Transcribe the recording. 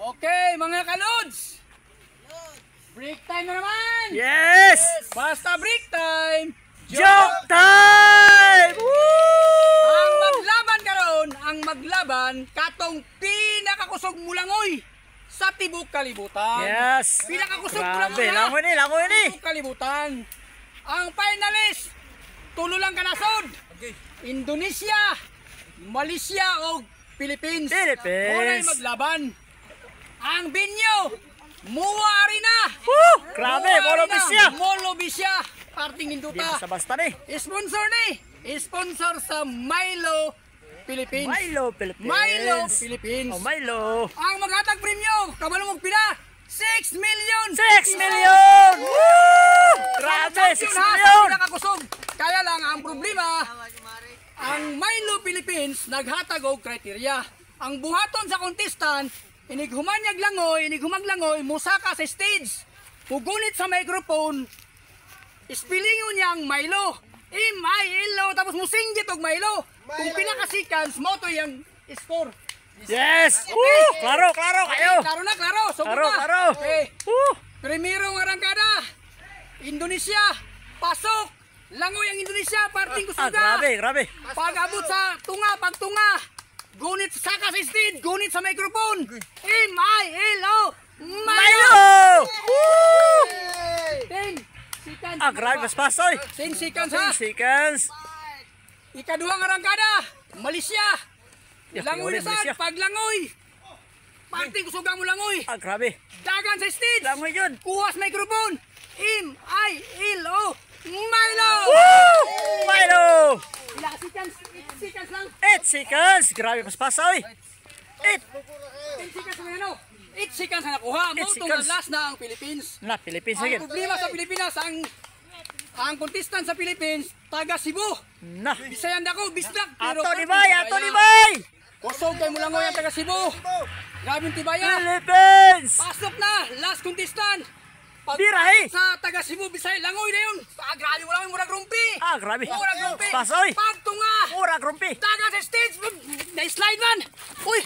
Okay, mga kalods. Break time na naman. Yes! Basta break time. Joke time! Woo! Ang maglaban karon, ang maglaban katong pinakakusog mulangoy sa tibok kalibutan. Yes! Pinakakusog Grabe, mulangoy. langoy ni! Tibok kalibutan. Ang finalist, tulo lang kanasod. Indonesia, Malaysia o Philippines. Walay maglaban. Ang binyo, Muwa Arena. Woo! Grabe, Molobisya. Parting Di Induta. basta-basta ni. Sponsor ni. Sponsor sa Milo Philippines. Milo Philippines. Milo Philippines. Oh, Milo. Ang maghatag premyo, kabalong pila? 6 million. 6 million! Woo! Grabe, 6 million! Nakakusog. Kaya lang ang problema, ang Milo Philippines naghatag og kriteria. Ang buhaton sa contestant, inighumanyag langoy, musaka sa stage. Pugunit sa microphone, ispilingon niya ang Milo. M-I-L-O, tapos musinggit og Milo. Kung pila ka seconds, mo to yung score. Yes! Woo! Klaro kayo! Klaro na, klaro. Klaro. Okay. Woo! Primero nga arangkada. Indonesia, pasok. Langoy ang Indonesia, parting kusuga. Grabe. Pag-abot sa pagtunga. Gunit sa saka sa stage, gunit sa microphone. M-I-L-O, Milo! Woo! 10 seconds. Grabe, mas pasoy. 10 seconds ha. 10 seconds. Ikaduhang arangkada, Malaysia. Langoy na Malaysia. saan, paglangoy. Parting kusuga mo langoy. Grabe. Dagan sa stage. Langoy yun. Kuwas microphone. M-I-L-O, Milo! Woo! Milo! Ilang seconds? 8 seconds lang. 8 seconds. Grabe, mas pasoy. 8. 10 seconds na ano? 8 seconds na nakuha. Mo 8 itong seconds. last na ang Philippines. Na, Philippines Ang again. problema sa Pilipinas, ang contestant sa Philippines, taga Cebu. Na. Bisayan dako, bisdak. Ato ni Bay! Kusog kay Mulangoy ang taga Cebu. Grabing tibaya. Philippines! Pasok na, last contestant. Birahe. Sa taga Cebu, Bisaya, Langoy na yun. Grabe mo lang, murag rumpi. Grabe. Murag rumpi. Pasoy. Pagtunga. Murag rumpi. Taga sa stage, na-slide man. Uy,